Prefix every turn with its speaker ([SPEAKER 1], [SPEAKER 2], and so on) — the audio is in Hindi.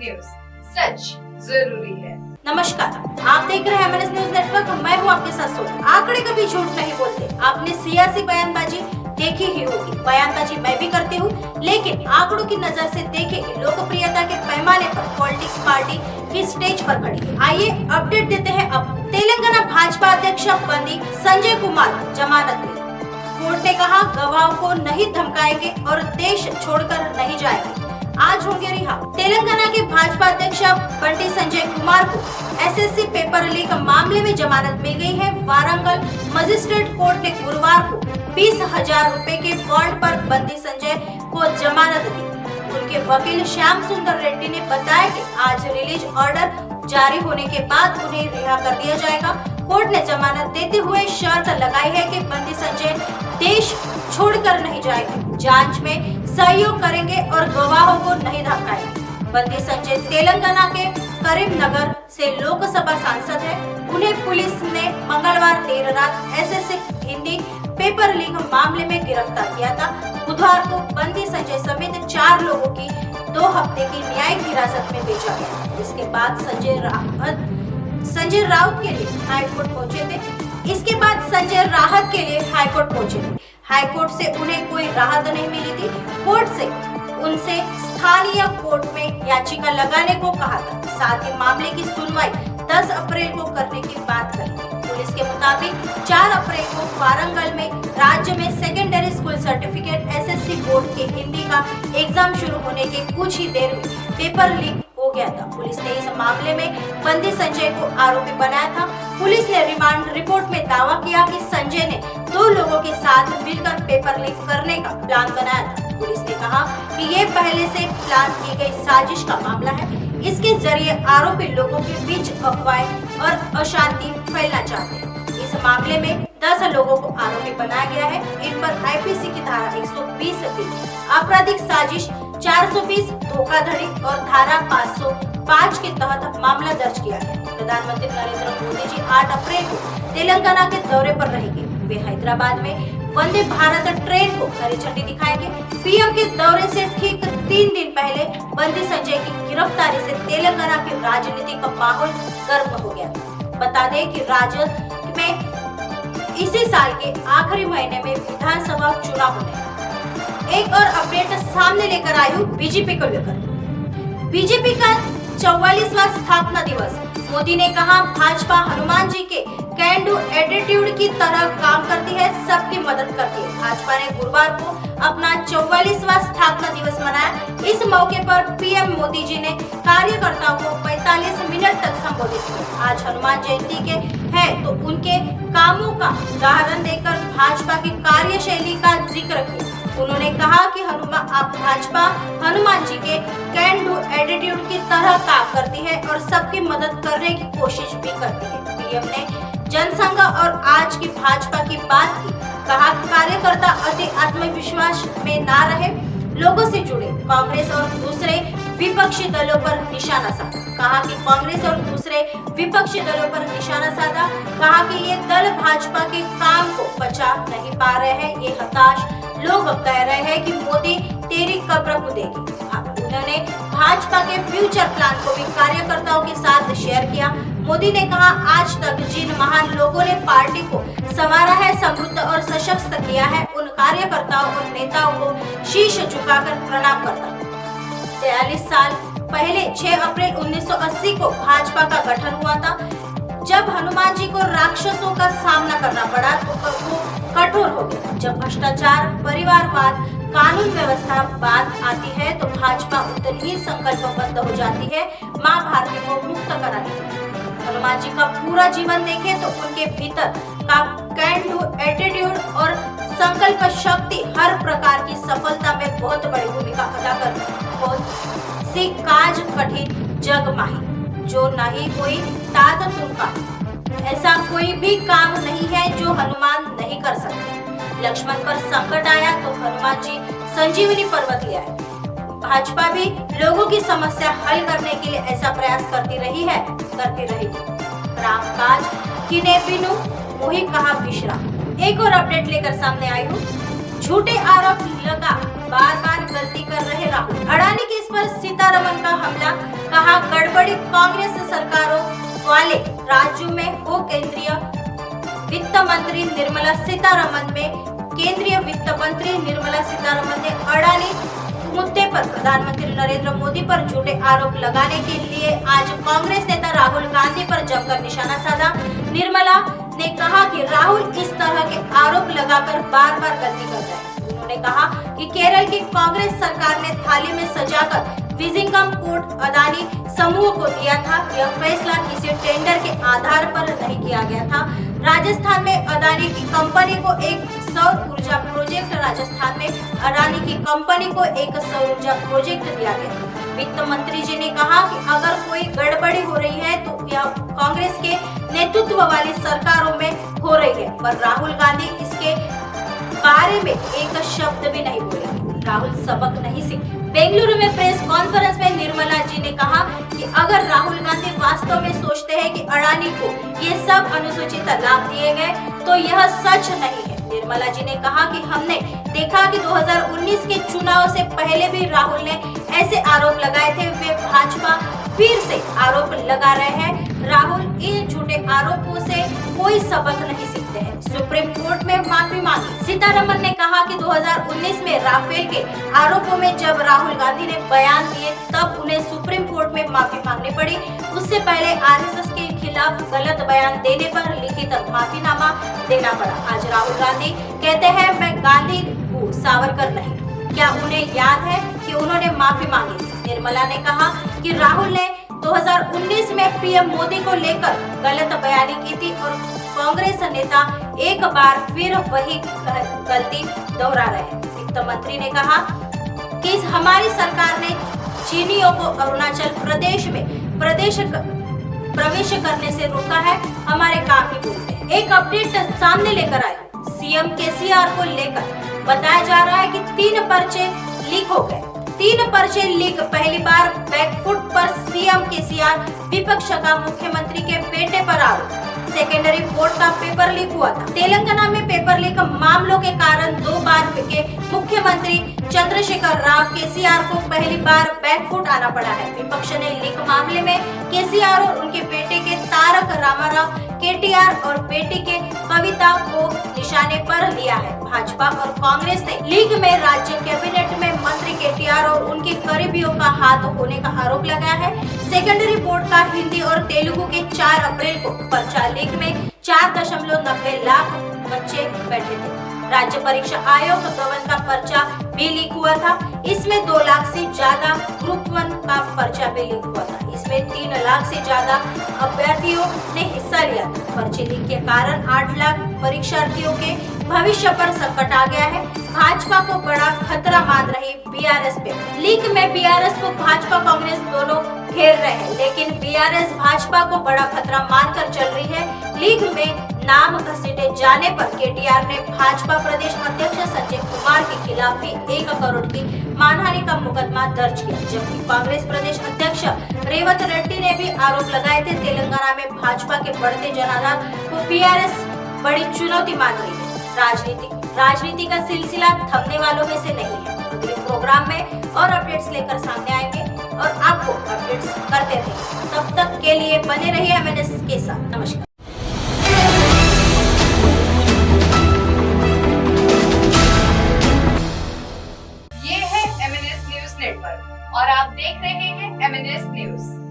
[SPEAKER 1] न्यूज, सच जरूरी है।
[SPEAKER 2] नमस्कार, आप देख रहे हैं एमएनएस न्यूज नेटवर्क। मैं हूं आपके साथ सोनू। आंकड़े कभी झूठ नहीं बोलते। आपने सियासी बयानबाजी देखी ही होगी। बयानबाजी मैं भी करती हूं, लेकिन आंकड़ों की नजर से देखें लोकप्रियता के पैमाने पर पॉलिटिक्स पार्टी की स्टेज पर खड़ी है। आइए अपडेट देते हैं। अब तेलंगाना भाजपा अध्यक्ष बंदी संजय कुमार जमानत मिली। कोर्ट ने कहा गवाहों को नहीं धमकाएंगे और देश छोड़कर नहीं जाएंगे, आज होंगे रिहा। तेलंगाना के भाजपा अध्यक्ष बंटी संजय कुमार को एसएससी पेपर लीक मामले में जमानत मिल गई है। वारंगल मजिस्ट्रेट कोर्ट ने गुरुवार को 20,000 रुपए के बॉन्ड पर बंटी संजय को जमानत दी। उनके वकील श्याम सुंदर रेड्डी ने बताया कि आज रिलीज ऑर्डर जारी होने के बाद उन्हें रिहा कर दिया जाएगा। कोर्ट ने जमानत देते हुए शर्त लगाई है कि बंटी संजय देश छोड़कर नहीं जाएंगे, जांच में सहयोग करेंगे और गवाहों को नहीं धमकाएंगे। बंटी संजय तेलंगाना के करीमनगर से लोकसभा सांसद है। उन्हें पुलिस ने मंगलवार देर रात एसएससी हिंदी पेपर लीक मामले में गिरफ्तार किया था। बुधवार को बंटी संजय समेत 4 लोगों की 2 हफ्ते की न्यायिक हिरासत में भेजा गया। इसके बाद संजय राउत के लिए हाईकोर्ट पहुंचे थे। इसके बाद संजय राहत के लिए हाईकोर्ट पहुंचे थे। हाईकोर्ट से उन्हें कोई राहत नहीं मिली थी। कोर्ट से उनसे स्थानीय कोर्ट में याचिका लगाने को कहा था। साथ ही मामले की सुनवाई 10 अप्रैल को करने की बात कही थी। पुलिस के मुताबिक 4 अप्रैल को वारंगल में राज्य में secondary school certificate SSC board के हिंदी का एग्जाम शुरू होने के कुछ ही देर में पेपर लीक हो गया था। पुलिस ने इस मामले में बंटी संजय को आरोपी बनाया था। पुलिस ने रिमांड रिपोर्ट में दावा किया कि संजय ने 2 लोगों के साथ मिलकर पेपर लीक करने का प्लान बनाया था। पुलिस ने कहा कि ये पहले से प्लान की गई साजिश का मामला है। इसके जरिए आरोपी लोगों के बीच अफवाह और अशांति फैलना चाहते हैं। इस मामले में 10 लोगों को आरोपी बनाया गया है। इन पर आईपीसी की धारा 120 आपराधिक साजिश, 420 धोखाधड़ी और धारा 505 के तहत मामला दर्ज किया है। प्रधानमंत्री नरेंद्र मोदी जी 8 अप्रैल को तेलंगाना के दौरे पर रहेंगे। वे हैदराबाद में वंदे भारत ट्रेन को हरी झंडी दिखाएंगे। पीएम के दौरे से ठीक 3 दिन पहले बंटी संजय की गिरफ्तारी से तेलंगाना की राजनीति का माहौल गर्म हो गया था। बता दें कि राज्य में इसी साल के आखिरी महीने में विधानसभा चुनाव होने हैं। एक और अपडेट सामने लेकर आई हूँ बीजेपी को लेकर। बीजेपी का 44वां स्थापना दिवस। मोदी ने कहा भाजपा हनुमान जी के कैन डू एटीट्यूड की तरह काम करती है, सबकी मदद करती है। भाजपा ने गुरुवार को अपना 44वां स्थापना दिवस मनाया। इस मौके पर पीएम मोदी जी ने कार्यकर्ताओं को 45 मिनट तक संबोधित किया। आज हनुमान जयंती के है तो उनके कामों का उदाहरण देकर भाजपा की कार्यशैली का जिक्र किया। उन्होंने कहा कि भाजपा हनुमान जी के कैन डू एटीट्यूड की तरह काम करती है और सबकी मदद करने की कोशिश भी करती है। पीएम ने जनसंघ और आज की भाजपा की बात की। कहा कार्यकर्ता अति आत्मविश्वास में ना रहे, लोगों से जुड़े। कांग्रेस और दूसरे विपक्षी दलों पर निशाना साधा। कहा कि कांग्रेस और दूसरे विपक्षी दलों पर निशाना साधा। कहा कि ये दल भाजपा के काम को बचा नहीं पा रहे हैं। ये हताश लोग कह रहे हैं कि मोदी तेरी कब्र खुदेगी। उन्होंने भाजपा के फ्यूचर प्लान को भी कार्यकर्ताओं के साथ शेयर किया। मोदी ने कहा आज तक जिन महान लोगों ने पार्टी को संवारा है, समृद्ध और सशक्त किया है, उन कार्यकर्ताओं और नेताओं को शीश झुकाकर प्रणाम करता हूं। 43 साल पहले 6 अप्रैल 1980 को भाजपा का गठन हुआ था। जब हनुमान जी को राक्षसों का सामना करना पड़ा तो वो कठोर हो गए। जब भ्रष्टाचार, परिवारवाद, कानून व्यवस्था बात आती है तो भाजपा उतनी ही संकल्पबद्ध हो जाती है मां भारती को मुक्त कराने के लिए। हनुमान जी का पूरा जीवन देखें तो उनके भीतर का कैन डू एटीट्यूड और संकल्प शक्ति हर प्रकार की सफलता में बहुत बड़ी भूमिका अदा करती है। बहुत सी काज कठिन जग माही, जो नहीं कोई तात तुमका। ऐसा कोई भी काम नहीं है जो हनुमान नहीं कर सकते। लक्ष्मण पर संकट आया तो हनुमान जी संजीवनी पर्वत ले आए। भाजपा भी लोगों की समस्या हल करने के लिए ऐसा प्रयास करती रही है, करती रहेगी। राम काज किने बिनु मोहि कहा बिश्रा। एक और अपडेट लेकर सामने आई हूँ। झूठे आरोप लगा बार बार गलती कर रहे राहुल। अडानी केस पर सीतारमन का हमला, कहा गड़बड़ी कांग्रेस सरकारों वाले राज्यों में हो। केंद्रीय वित्त मंत्री निर्मला सीतारमन ने अडानी मुद्दे पर प्रधानमंत्री नरेंद्र मोदी पर झूठे आरोप लगाने के लिए आज कांग्रेस नेता राहुल गांधी पर जमकर निशाना साधा। निर्मला ने कहा कि राहुल इस तरह के आरोप लगाकर बार बार गलती कर रहे हैं। उन्होंने कहा कि केरल की कांग्रेस सरकार ने थाली में सजाकर विजिंगम पोर्ट अडानी समूह को दिया था। यह फैसला किसी टेंडर के आधार पर नहीं किया गया था। राजस्थान में अडानी की कंपनी को एक सौर ऊर्जा प्रोजेक्ट दिया गया। वित्त मंत्री जी ने कहा कि अगर कोई गड़बड़ी हो रही है तो यह कांग्रेस के नेतृत्व वाली सरकारों में हो रही है, पर राहुल गांधी इसके बारे में एक शब्द भी नहीं बोले। राहुल सबक नहीं सीखे। बेंगलुरु में प्रेस कॉन्फ्रेंस में निर्मला जी ने कहा कि अगर राहुल गांधी वास्तव में सोचते हैं कि अडानी को ये सब अनुसूचित लाभ दिए गए तो यह सच नहीं है। निर्मला जी ने कहा कि हमने देखा कि 2019 के चुनाव से पहले भी राहुल ने ऐसे आरोप लगाए थे। वे भाजपा फिर से आरोप लगा रहे हैं। राहुल इन झूठे आरोपों से कोई सबक नहीं सीखते हैं। सुप्रीम कोर्ट में माफी मांगी। सीतारमन ने कहा कि 2019 में राफेल के आरोपों में जब राहुल गांधी ने बयान दिए तब उन्हें सुप्रीम कोर्ट में माफी मांगनी पड़ी। उससे पहले आरएसएस के खिलाफ गलत बयान देने पर लिखित माफीनामा देना पड़ा। आज राहुल गांधी कहते हैं मैं गांधी हूँ, सावरकर नहीं। क्या उन्हें याद है कि उन्होंने माफी मांगी? निर्मला ने कहा कि राहुल ने 2019 में पीएम मोदी को लेकर गलत बयानी की थी और कांग्रेस नेता एक बार फिर वही गलती दोहरा रहे हैं। वित्त मंत्री ने कहा कि हमारी सरकार ने चीनियों को अरुणाचल प्रदेश में प्रवेश करने से रोका है। हमारे काम ही बोलते हैं। एक अपडेट सामने लेकर आए सीएम केसीआर को लेकर बताया जा रहा है कि 3 पर्चे लीक हो गए। 3 पर्चे लीक। पहली बार बैकफुट पर सीएम केसीआर, विपक्ष का मुख्यमंत्री के बेटे पर आरोप। सेकेंडरी बोर्ड का पेपर लीक हुआ था। तेलंगाना में पेपर लीक मामलों के कारण 2 बार के मुख्यमंत्री चंद्रशेखर राव केसीआर को पहली बार बैकफुट आना पड़ा है। विपक्ष ने लीक मामले में केसीआर और उनके बेटे के तारक रामाराव केटीआर और बेटी के कविता को निशाने पर लिया है। भाजपा और कांग्रेस ने लीक में राज्य कैबिनेट में मंत्री केटीआर और उनके करीबियों का हाथ होने का आरोप लगाया है। सेकेंडरी बोर्ड का हिंदी और तेलुगु के 4 अप्रैल को पर्चा लीक में 4.90 लाख बच्चे बैठे थे। राज्य परीक्षा आयोग गवर्नर का पर्चा भी लीक हुआ था। इसमें 2 लाख से ज्यादा ग्रुप 1 का पर्चा भी लीक हुआ था। इसमें 3 लाख से ज्यादा अभ्यर्थियों ने हिस्सा लिया था। पर्चे लीक के कारण 8 लाख परीक्षार्थियों के भविष्य पर संकट आ गया है। भाजपा को बड़ा खतरा मान रही बीआरएस पे। लीक में बीआरएस को भाजपा कांग्रेस दोनों घेर रहे हैं, लेकिन बीआरएस भाजपा को बड़ा खतरा मानकर चल रही है। लीक में नाम घसीटे जाने पर केटीआर ने भाजपा प्रदेश अध्यक्ष संजय कुमार के खिलाफ भी 1 करोड़ की मानहानि का मुकदमा दर्ज किया, जबकि कांग्रेस प्रदेश अध्यक्ष रेवंत रेड्डी ने भी आरोप लगाए थे। तेलंगाना में भाजपा के बढ़ते जनाधार को बीआरएस बड़ी चुनौती मान रही है। राजनीति का सिलसिला थमने वालों में से नहीं है। अगले प्रोग्राम में और अपडेट्स लेकर सामने आएंगे और आपको अपडेट्स करते रहेंगे। तब तक के लिए बने रहिए एमएनएस के साथ। नमस्कार।
[SPEAKER 1] ये है एमएनएस न्यूज नेटवर्क और आप देख रहे हैं एमएनएस न्यूज।